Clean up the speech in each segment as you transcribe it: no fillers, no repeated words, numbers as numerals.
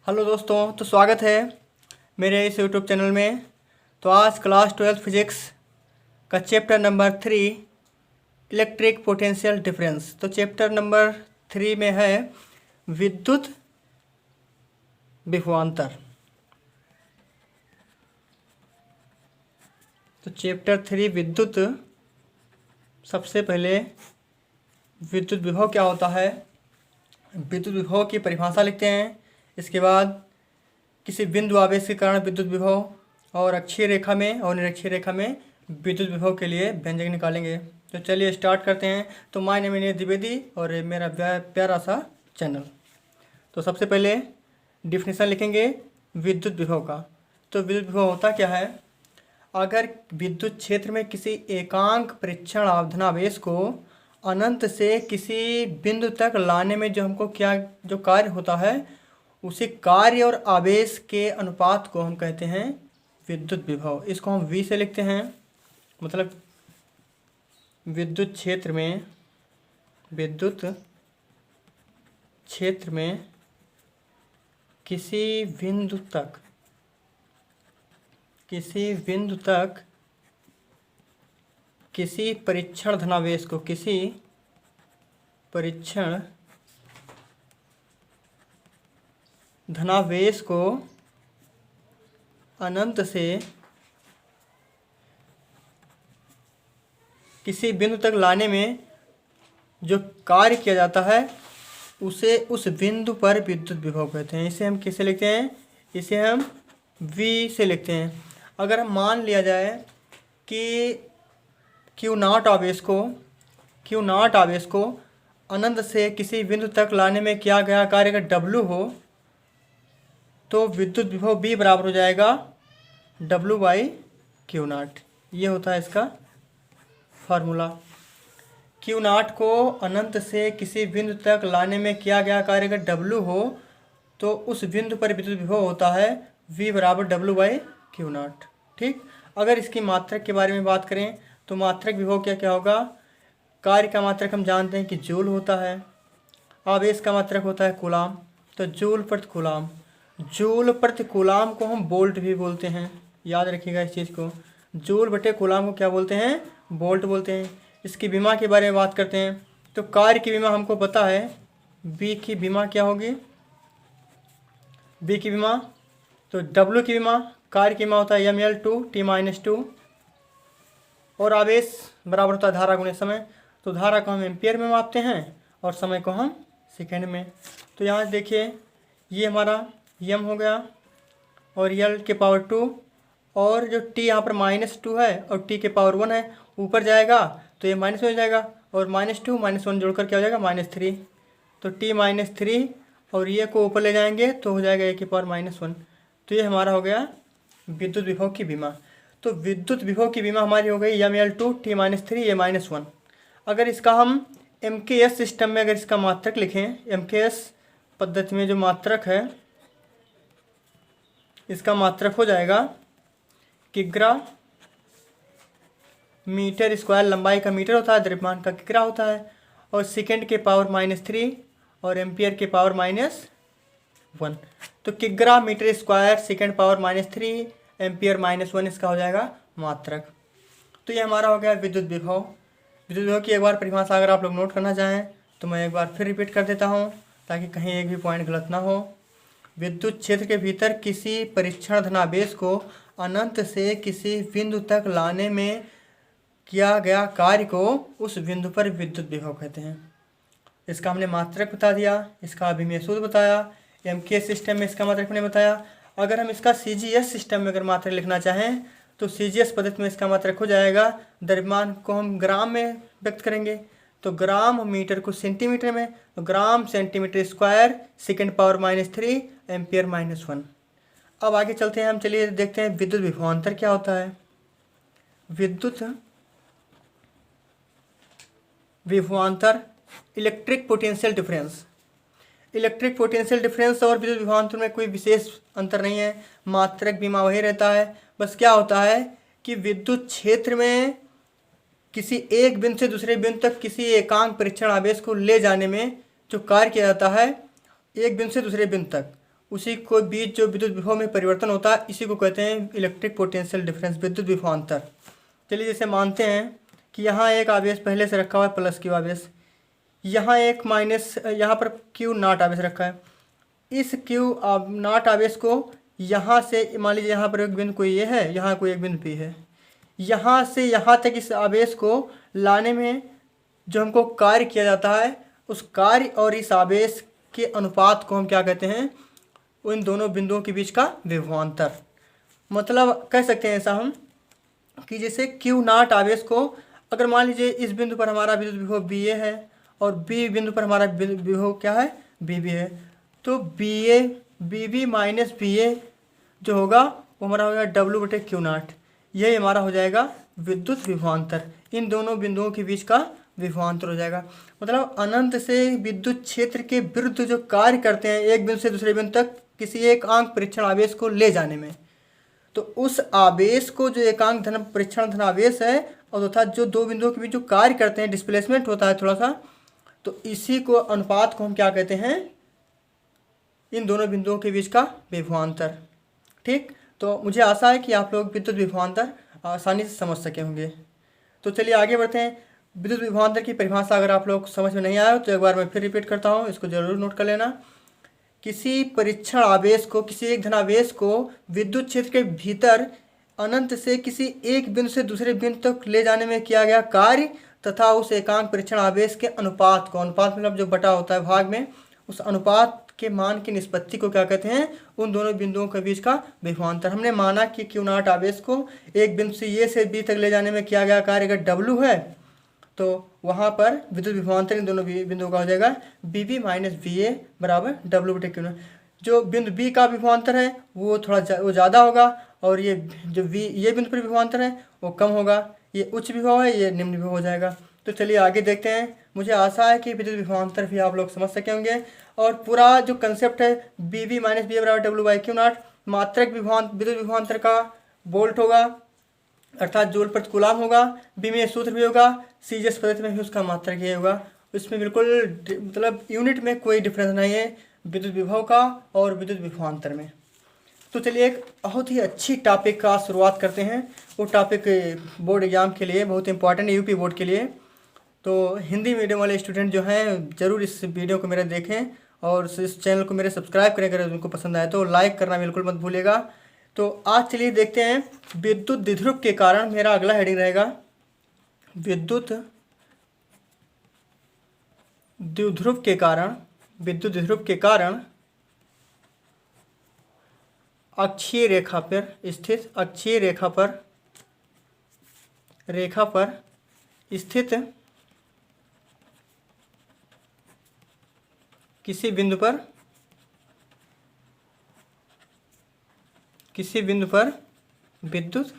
Hello दोस्तों, तो स्वागत है मेरे इस यूट्यूब चैनल में। तो आज क्लास 12 फिजिक्स का chapter number 3 electric potential difference. तो चैप्टर नंबर 3 में है विद्युत विभवांतर। तो चैप्टर 3 विद्युत, सबसे पहले विद्युत विभव क्या होता है, विद्युत विभव की परिभाषा लिखते हैं। इसके बाद किसी बिंदु आवेश के कारण विद्युत विभव और अक्षीय रेखा में और निरक्षीय रेखा में विद्युत विभव के लिए व्यंजक निकालेंगे। तो चलिए स्टार्ट करते हैं। तो माय नेम इज द्विवेदी और ये मेरा प्यारा सा चैनल। तो सबसे पहले डिफिनेशन लिखेंगे विद्युत विभव का। तो विद्युत विभव होता क्या है, अगर विद्युत क्षेत्र में किसी एकांक परीक्षण धनावेश को अनंत से किसी बिंदु तक लाने में जो कार्य होता है, उसी कार्य और आवेश के अनुपात को हम कहते हैं विद्युत विभव। इसको हम V से लिखते हैं। मतलब विद्युत क्षेत्र में किसी बिंदु तक किसी परीक्षण धनावेश को अनंत से किसी बिंदु तक लाने में जो कार्य किया जाता है, उसे उस बिंदु पर विद्युत विभव कहते हैं। इसे हम किसे लिखते हैं, इसे हम V से लिखते हैं। अगर हम मान लिया जाए कि Q नॉट आवेश को अनंत से किसी बिंदु तक लाने में किया गया कार्य अगर W हो, तो विद्युत विभव B बराबर हो जाएगा W/Q0। ये होता है इसका फार्मूला। Q0 को अनंत से किसी बिंदु तक लाने में किया गया कार्य अगर W हो, तो उस बिंदु पर विद्युत विभव होता है V बराबर W/Q0। ठीक। अगर इसकी मात्रक के बारे में बात करें तो मात्रक विभव क्या होगा। कार्य का मात्रक हम जानते हैं कि जूल होता है, आवेश का मात्रक होता है कूलाम। तो जूल प्रति कूलाम को हम वोल्ट भी बोलते हैं। याद रखिएगा इस चीज़ को, जूल बटे कूलाम को क्या बोलते हैं, वोल्ट बोलते हैं। इसकी विमा के बारे में बात करते हैं। तो कार्य की विमा हमको पता है, B की विमा क्या होगी, B की विमा, तो W की विमा, कार्य की विमा होता है mL/2t-2, और आवेश बराबर होता है धारा गुणे समय। तो धारा को हम एम्पियर में मापते हैं और समय को हम सेकेंड में। तो यहाँ देखिए, ये हमारा m हो गया और L/2, और जो t यहाँ पर -2 है और t के पावर 1 है, ऊपर जाएगा तो ये माइनस में हो जाएगा, और -2 -1 जोड़कर क्या हो जाएगा, -3। तो t-3 और ये को ऊपर ले जाएंगे तो हो जाएगा a की पावर -1। तो ये हमारा हो गया विद्युत विभव की विमा। तो विद्युत विभव की विमा हमारी हो गई mL/2t-3 ये -1। अगर इसका हम MKS सिस्टम में अगर इसका मात्रक लिखें, MKS पद्धति में जो मात्रक है, इसका मात्रक हो जाएगा किग्रा मीटर स्क्वायर। लंबाई का मीटर होता है, द्रव्यमान का किग्रा होता है, और सेकेंड के पावर -3 और एम्पियर के पावर -1। तो किग्रा metre square second power -3 ampere -1 इसका हो जाएगा मात्रक। तो ये हमारा हो गया विद्युत विभव। विद्युत विभव की एक बार परिभाषा अगर आप लोग नोट करना चाहें तो मैं एक बार फिर रिपीट कर देता हूँ, ताकि कहीं एक भी पॉइंट गलत ना हो। विद्युत क्षेत्र के भीतर किसी परीक्षण धनावेश को अनंत से किसी बिंदु तक लाने में किया गया कार्य को उस बिंदु पर विद्युत विभव कहते हैं। इसका हमने मात्रक बता दिया, इसका अभिमेय सूत्र बताया, MKS सिस्टम में इसका मात्रक हमने बताया। अगर हम इसका CGS सिस्टम में अगर मात्रक लिखना चाहें तो CGS पद्धति में इसका मात्रक हो जाएगा, द्रव्यमान को हम ग्राम में व्यक्त करेंगे, तो ग्राम मीटर को सेंटीमीटर में, तो gram centimetre square second power -3 ampere -1। अब आगे चलते हैं हम, चलिए देखते हैं विद्युत विभवांतर क्या होता है। विद्युत विभवांतर, electric potential difference. Electric potential difference और विद्युत विभवांतर में कोई विशेष अंतर नहीं है, मात्रक विमा वही रहता है। बस क्या होता है कि विद्युत क्षेत्र में किसी एक बिंदु से दूसरे बिंदु तक किसी एकांक परीक्षण आवेश को ले जाने में जो कार्य किया जाता है, एक बिंदु से दूसरे बिंदु तक, उसी को बीच जो विद्युत विभव में परिवर्तन होता है इसी को कहते हैं इलेक्ट्रिक पोटेंशियल डिफरेंस, विद्युत विभवांतर। चलिए जैसे मानते हैं कि यहाँ एक आवेश पहले से रखा हुआ है प्लस क्यू आवेश, यहाँ एक माइनस, यहाँ पर क्यू नॉट आवेश रखा है। इस क्यू नॉट आवेश को यहाँ से मान लीजिए यहाँ पर एक बिंदु कोई ये है, यहाँ कोई एक बिंदु पी है, यहाँ से यहाँ तक इस आवेश को लाने में जो हमको कार्य किया जाता है उस कार्य और इस आवेश के अनुपात को हम क्या कहते हैं, उन दोनों बिंदुओं के बीच का विभवांतर। मतलब कह सकते हैं ऐसा हम कि जैसे क्यू नॉट आवेश को अगर मान लीजिए इस बिंदु पर हमारा विद्युत विभव बी ए है और बी बिंदु पर हमारा विभव क्या है, बी बी है, तो B A B B minus B A जो होगा वो हमारा होगा डब्ल्यू बटे क्यू नॉट, यही हमारा हो जाएगा विद्युत विभवांतर। इन दोनों बिंदुओं के बीच का विभवांतर हो जाएगा। मतलब अनंत से विद्युत क्षेत्र के विरुद्ध जो कार्य करते हैं एक बिंदु से दूसरे बिंदु तक किसी एक आंक परीक्षण आवेश को ले जाने में, तो उस आवेश को जो एकांक धन परीक्षण धन आवेश है और तथा जो दो बिंदुओं के बीच जो कार्य करते हैं डिस्प्लेसमेंट होता है थोड़ा सा, तो इसी को अनुपात को हम क्या कहते हैं, इन दोनों बिंदुओं के बीच का विभवांतर। ठीक, तो मुझे आशा है कि आप लोग विद्युत विभवांतर आसानी से समझ सके होंगे। तो चलिए आगे बढ़ते हैं। विद्युत विभवांतर की परिभाषा अगर आप लोग समझ में नहीं आया तो एक बार मैं फिर रिपीट करता हूँ, इसको जरूर नोट कर लेना। किसी परीक्षण आवेश को, किसी एक धनावेश को विद्युत क्षेत्र के भीतर अनंत से किसी एक बिंदु से दूसरे बिंदु तक ले जाने में किया गया कार्य तथा उस एकांक परीक्षण आवेश के अनुपात को, अनुपात मतलब जो बटा होता है भाग में, उस अनुपात के मान की निष्पत्ति को क्या कहते हैं, उन दोनों बिंदुओं के बीच का विभवांतर। हमने माना कि क्यू नॉट आवेश को एक बिंदु से ए से बी तक ले जाने में किया गया कार्य अगर डब्ल्यू है तो वहाँ पर विद्युत विभवांतर इन दोनों बिंदुओं का हो जाएगा बी बी माइनस बी ए बराबर डब्ल्यू बटे क्यू नॉट। जो बिंदु बी का विभवांतर है वो थोड़ा वो ज़्यादा होगा और ये जो वी ये बिंदु पर विभवांतर है वो कम होगा, ये उच्च विभव है, ये निम्न विभव हो जाएगा। तो चलिए आगे देखते हैं। मुझे आशा है कि विद्युत विभवांतर भी आप लोग समझ सके होंगे और पूरा जो कंसेप्ट है बी बी माइनस बी ए बराबर डब्ल्यू बाई क्यू नॉट, मात्रक विद्युत विभवांतर का वोल्ट होगा अर्थात जूल प्रति कूलम होगा, बी में सूत्र भी होगा, सी जी एस पद्धति में भी उसका मात्रक ये होगा। इसमें बिल्कुल मतलब यूनिट में कोई डिफरेंस नहीं है विद्युत विभव का और विद्युत विभवांतर में। तो चलिए एक बहुत ही अच्छी टॉपिक का शुरुआत करते हैं। वो टॉपिक बोर्ड एग्जाम के लिए बहुत इंपॉर्टेंट है, यूपी बोर्ड के लिए। तो हिंदी मीडियम वाले स्टूडेंट जो हैं ज़रूर इस वीडियो को मेरे देखें और इस चैनल को मेरे सब्सक्राइब करें। अगर उनको पसंद आए तो लाइक करना बिल्कुल मत भूलिएगा। तो आज चलिए देखते हैं विद्युत द्विध्रुव के कारण, मेरा अगला हेडिंग रहेगा विद्युत द्विध्रुव के कारण। विद्युत द्विध्रुव के कारण अक्षीय रेखा पर स्थित, अक्षीय रेखा पर स्थित किसी बिंदु पर विद्युत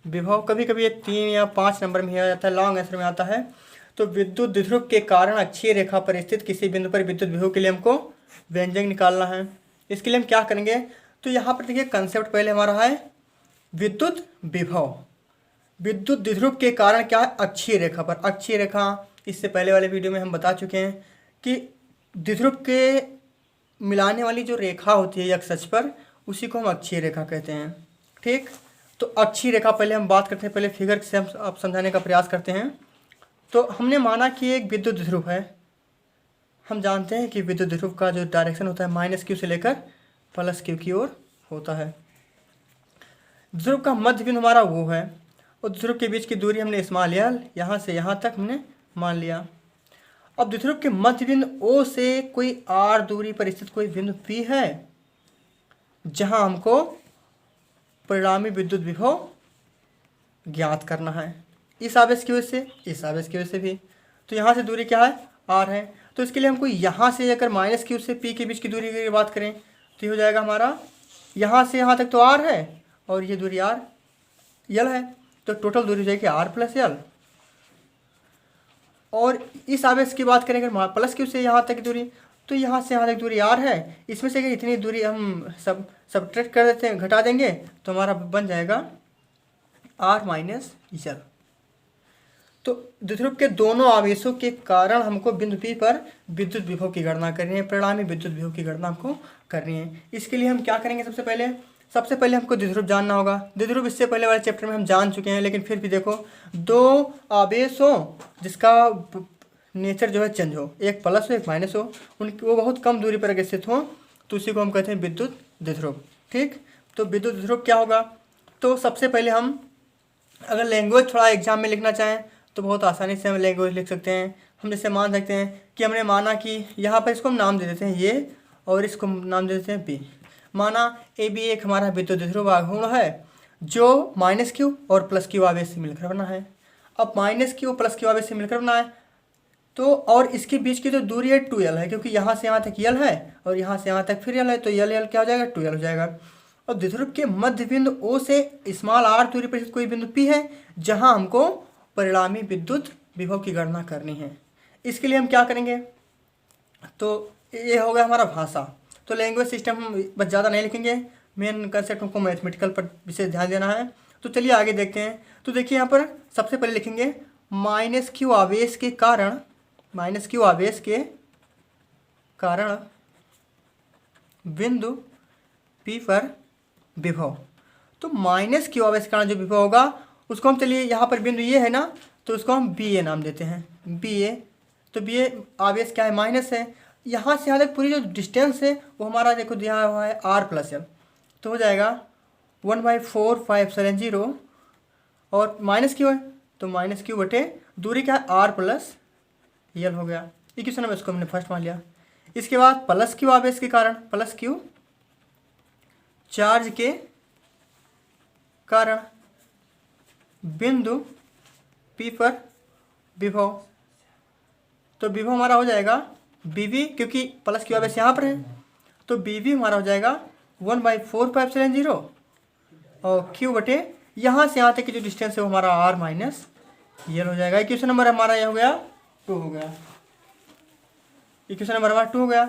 विभव, कभी कभी ये 3 या 5 नंबर में आ जाता है, लॉन्ग आंसर में आता है। तो विद्युत द्विध्रुव के कारण अक्षीय रेखा पर स्थित किसी बिंदु पर विद्युत विभव के लिए हमको व्यंजक निकालना है। इसके लिए हम क्या करेंगे, तो यहाँ पर देखिए कंसेप्ट पहले हमारा है विद्युत विभव। विद्युत द्विध्रुव के कारण क्या है, अक्षीय रेखा पर। अक्षीय रेखा इससे पहले वाले वीडियो में हम बता चुके हैं कि द्विध्रुव के मिलाने वाली जो रेखा होती है एक्स अक्ष पर, उसी को हम अक्षीय रेखा कहते हैं। ठीक, तो अक्षीय रेखा पहले हम बात करते हैं, पहले फिगर से हम आप समझाने का प्रयास करते हैं। तो हमने माना कि एक विद्युत द्विध्रुव है। हम जानते हैं कि विद्युत द्विध्रुव का जो डायरेक्शन होता है माइनस क्यू से लेकर प्लस क्यू की ओर होता है। द्विध्रुव का मध्य बिंदु हमारा वो है और द्विध्रुव के बीच की दूरी हमने स्मॉल एल, यहाँ से यहाँ तक हमने मान लिया। अब द्विध्रुव के मध्य बिंदु ओ से कोई आर दूरी पर स्थित कोई बिंदु पी है जहां हमको परिणामी विद्युत विभव ज्ञात करना है, इस आवेश की वजह से, इस आवेश की वजह से भी। तो यहाँ से दूरी क्या है, आर है। तो इसके लिए हमको यहाँ से अगर माइनस क्यू से पी के बीच की दूरी की बात करें तो ये हो जाएगा हमारा, यहाँ से यहाँ तक तो आर है और ये दूरी आर यल है, तो टोटल दूरी हो जाएगी आर प्लस यल। और इस आवेश की बात करें अगर प्लस क्यू से यहाँ तक की दूरी, तो यहाँ से यहाँ तक दूरी आर है। इसमें से अगर इतनी दूरी हम सब्ट्रैक्ट कर देते हैं, घटा देंगे, तो हमारा बन जाएगा आर माइनस यल। तो द्विध्रुव के दोनों आवेशों के कारण हमको बिंदु P पर विद्युत विभव की गणना करनी है, परिणामी विद्युत विभव की गणना हमको करनी है। इसके लिए हम क्या करेंगे, सबसे पहले हमको द्विध्रुव जानना होगा। द्विध्रुव इससे पहले वाले चैप्टर में हम जान चुके हैं, लेकिन फिर भी देखो, दो आवेश हो जिसका नेचर जो है चेंज हो, एक प्लस हो एक माइनस हो, उनकी वो बहुत कम दूरी पर अगर स्थित हो तो उसी को हम कहते हैं विद्युत द्विध्रुव। ठीक, तो विद्युत द्विध्रुव क्या होगा, तो सबसे पहले हम अगर लैंग्वेज थोड़ा एग्जाम में लिखना चाहें तो बहुत आसानी से हम लैंग्वेज लिख सकते हैं। हम जैसे मान सकते हैं कि हमने माना कि यहाँ पर इसको हम नाम दे देते हैं ये, और इसको नाम दे देते हैं बी। माना ए बी एक हमारा विद्युत द्विध्रुव आघूर्ण है जो माइनस क्यू और प्लस क्यू आवेश से मिलकर बना है। अब माइनस क्यू प्लस क्यू आवेश से मिलकर बना है तो, और इसके बीच की जो दूरी है 2l है, क्योंकि यहाँ से यहाँ तक l है और यहाँ से यहाँ तक फिर l है, तो l क्या हो जाएगा, 2l हो जाएगा। और द्विध्रुव के मध्य बिंदु O से स्मॉल r दूरी पर कोई बिंदु P है जहाँ हमको परिणामी विद्युत विभव की गणना करनी है। इसके लिए हम क्या करेंगे, तो ये हो गया हमारा भाषा। तो लैंग्वेज सिस्टम हम बस ज़्यादा नहीं लिखेंगे, मेन कंसेप्ट हमको मैथमेटिकल पर विशेष ध्यान देना है। तो चलिए आगे देखते हैं। तो देखिए यहाँ पर सबसे पहले लिखेंगे माइनस क्यू आवेश के कारण, माइनस क्यू आवेश के कारण बिंदु P पर विभव। तो माइनस क्यू आवेश के कारण जो विभव होगा उसको हम, चलिए यहाँ पर बिंदु ये है ना, तो उसको हम बी ए नाम देते हैं, बी ए। तो बी ए आवेश क्या है, माइनस है। यहाँ से यहाँ तक पूरी जो डिस्टेंस है वो हमारा देखो दिया हुआ है r प्लस एल, तो हो जाएगा 1/4/570, और माइनस क्यू है तो माइनस क्यू बटे दूरी क्या है r प्लस एल हो गया। इक्वेशन नंबर इसको हमने फर्स्ट मान लिया। इसके बाद प्लस क्यू आवेश के कारण, प्लस क्यू चार्ज के कारण बिंदु P पर विभव। तो विभव हमारा हो जाएगा BV, क्योंकि प्लस क्यू आवेश यहाँ पर है, तो BV हमारा हो जाएगा 1/4/570, और Q बटे यहाँ से यहाँ तक की जो डिस्टेंस है वो हमारा R माइनस एल हो जाएगा। इक्वेशन नंबर हमारा यह हो गया 2 हो गया, इक्वेशन नंबर हमारा 2 हो गया।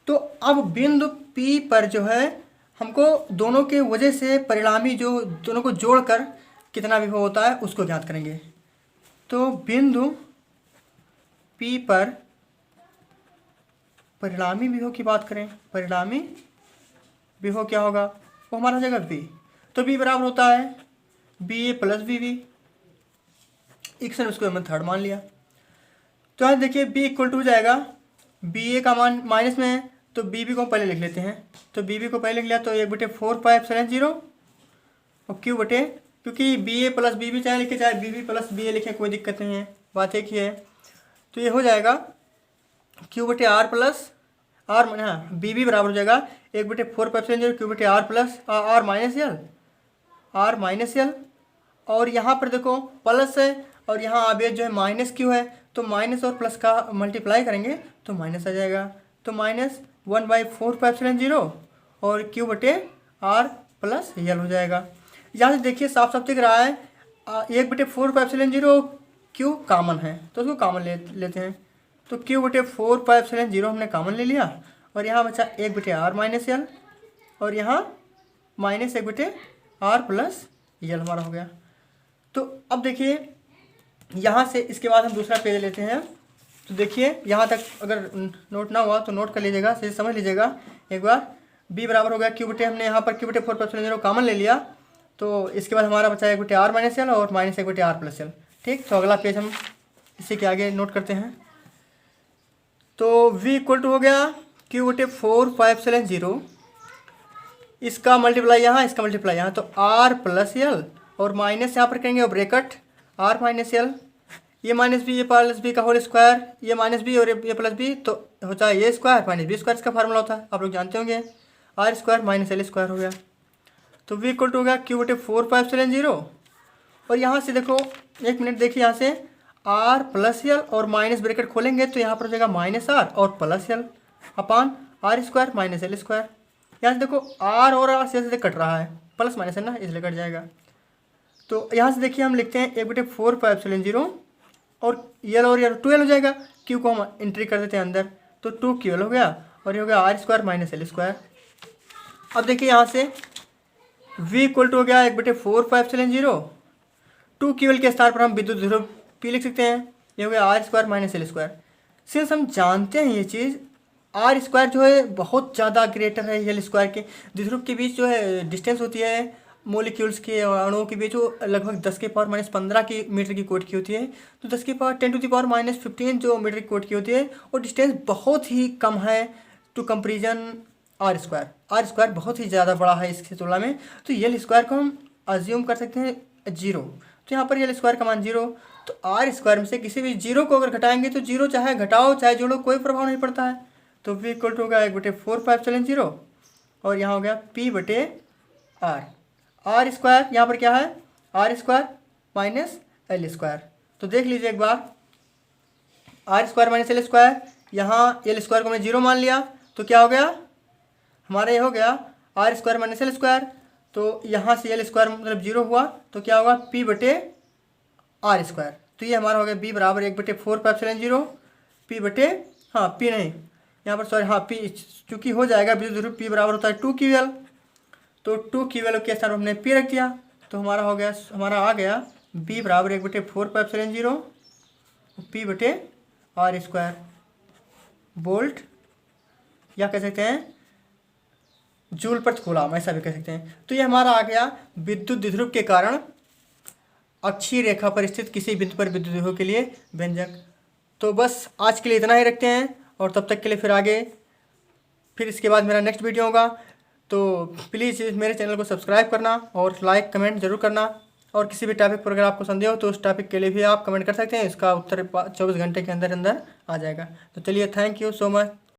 तो अब बिंदु P पर जो है हमको दोनों के वजह से परिणामी जो दोनों को जोड़कर कितना विभव होता है उसको ज्ञात करेंगे। तो बिंदु P पर परिणामी विभव की बात करें, परिणामी विभव क्या होगा, वो हमारा हो जाएगा B। तो B बराबर होता है BA प्लस BB, इक्वेशन उसको हमने थर्ड मान लिया। तो यहाँ देखिए B इक्वल टू हो जाएगा, BA का मान माइनस में है तो BB को पहले लिख लेते हैं। तो BB को पहले लिख लिया तो 1/4/570, और Q बटे, क्योंकि BA प्लस BB चाहे लिखे चाहे BB प्लस BA लिखें कोई दिक्कत नहीं है, बात एक ही है। तो ये हो जाएगा Q बटे R प्लस R, हाँ BB बराबर हो जाएगा 1/4/570 Q बटे R plus R minus L. और यहाँ पर देखो प्लस है और यहाँ आवेश जो है माइनस क्यू है, तो माइनस और प्लस का मल्टीप्लाई करेंगे तो माइनस आ जाएगा, तो माइनस 1/4/570 और Q बटे R प्लस एल हो जाएगा। यहाँ से देखिए साफ साफ दिख रहा है 1/4/570 Q कॉमन है तो उसको कॉमन लेते हैं। तो Q बटे 4/570 हमने कॉमन ले लिया, और यहाँ बचा 1/R माइनस एल, और यहाँ माइनस 1/R प्लस एल हमारा हो गया। तो अब देखिए यहाँ से इसके बाद हम दूसरा पेज लेते हैं। तो देखिए यहाँ तक अगर नोट ना हुआ तो नोट कर लीजिएगा, सही समझ लीजिएगा एक बार। B बराबर हो गया Q बटे, हमने यहाँ पर Q बटे 4/570 कॉमन ले लिया, तो इसके बाद हमारा बचा 1/R माइनस एल और माइनस 1/R प्लस एल। ठीक, तो अगला पेज हम इसी के आगे नोट करते हैं। तो V इक्वल टू हो गया Q बटे 4/570, इसका मल्टीप्लाई यहाँ, इसका मल्टीप्लाई यहाँ, तो R प्लस एल, और माइनस यहाँ पर करेंगे ब्रैकेट R माइनस एल, ये माइनस बी, ये प्लस बी का होल स्क्वायर, ये माइनस बी और ये प्लस बी, तो होता है ये स्क्वायर माइनस बी स्क्वायर, इसका फार्मूला होता है आप लोग जानते होंगे, R square minus L square हो गया। तो V इक्वल टू हो गया Q बटे 4/570, और यहाँ से देखो एक मिनट देखिए, यहाँ से R प्लस एल और माइनस ब्रैकेट खोलेंगे तो यहाँ पर हो जाएगा माइनस R और प्लस एल अपान R square minus L square. यहाँ से देखो R और R से कट रहा है, प्लस माइनस है ना, इसलिए कट जाएगा। तो यहाँ से देखिए हम लिखते हैं 1/4/570, और एल और एल 2l हो जाएगा, Q को हम एंट्री कर देते हैं अंदर, तो 2QL हो गया, और ये हो गया R square minus L square. अब देखिए यहाँ से V इक्वल टू हो गया 1/4/570, 2QL के स्थान पर हम विद्युत ध्रुव पी लिख सकते हैं, ये हो गया R square minus L square. Since हम जानते हैं ये चीज़, आर स्क्वायर जो है बहुत ज़्यादा ग्रेटर है एल स्क्वायर के। द्विध्रुव के बीच जो है डिस्टेंस होती है मोलिक्यूल्स के अणुओं के बीच, वो लगभग 10 के पावर माइनस 15 की मीटर की कोट की होती है। तो 10 के power 10 to the power minus 15 जो मीटर की कोट की होती है, और डिस्टेंस बहुत ही कम है to comparison R square. R square बहुत ही ज़्यादा बड़ा है इसकी तुलना में। तो एल स्क्वायर को हम अज्यूम कर सकते हैं 0। तो यहाँ पर एल स्क्वायर का मान 0। तो आर स्क्वायर में से किसी भी 0 को अगर घटाएंगे तो 0 चाहे घटाओ चाहे जोड़ो कोई प्रभाव नहीं पड़ता है। तो v इक्वल टू हो गया 1/4πε0, और यहाँ हो गया p/r। आर स्क्वायर यहाँ पर क्या है, r square minus L square. तो देख लीजिए एक बार, r square minus L square, यहाँ एल स्क्वायर को मैं 0 मान लिया तो क्या हो गया हमारा, ये हो गया R square minus L square. तो यहाँ से एल स्क्वायर मतलब 0 हुआ तो क्या होगा p/r स्क्वायर। तो ये हमारा हो गया b बराबर 1/4πε0 p नहीं यहाँ पर सॉरी, हाँ p चूँकि हो जाएगा विद्युत p बराबर होता है 2ql। तो 2ql के स्थान पर हमने p रख दिया, तो हमारा हो गया, हमारा आ गया b बराबर 1/4πε0 p/r स्क्वायर वोल्ट, या कह सकते हैं जूल पर कूलम, ऐसा भी कह सकते हैं। तो ये हमारा आ गया विद्युत द्विध्रुव के कारण अक्षीय रेखा पर स्थित किसी बिंदु पर विद्युत द्विध्रुव के लिए व्यंजक। तो बस आज के लिए इतना ही रखते हैं, और तब तक के लिए फिर इसके बाद मेरा नेक्स्ट वीडियो होगा। तो प्लीज़ मेरे चैनल को सब्सक्राइब करना और लाइक कमेंट जरूर करना, और किसी भी टॉपिक पर अगर आपको संदेह हो तो उस टॉपिक के लिए भी आप कमेंट कर सकते हैं, इसका उत्तर 24 घंटे के अंदर अंदर आ जाएगा। तो चलिए, थैंक यू सो मच।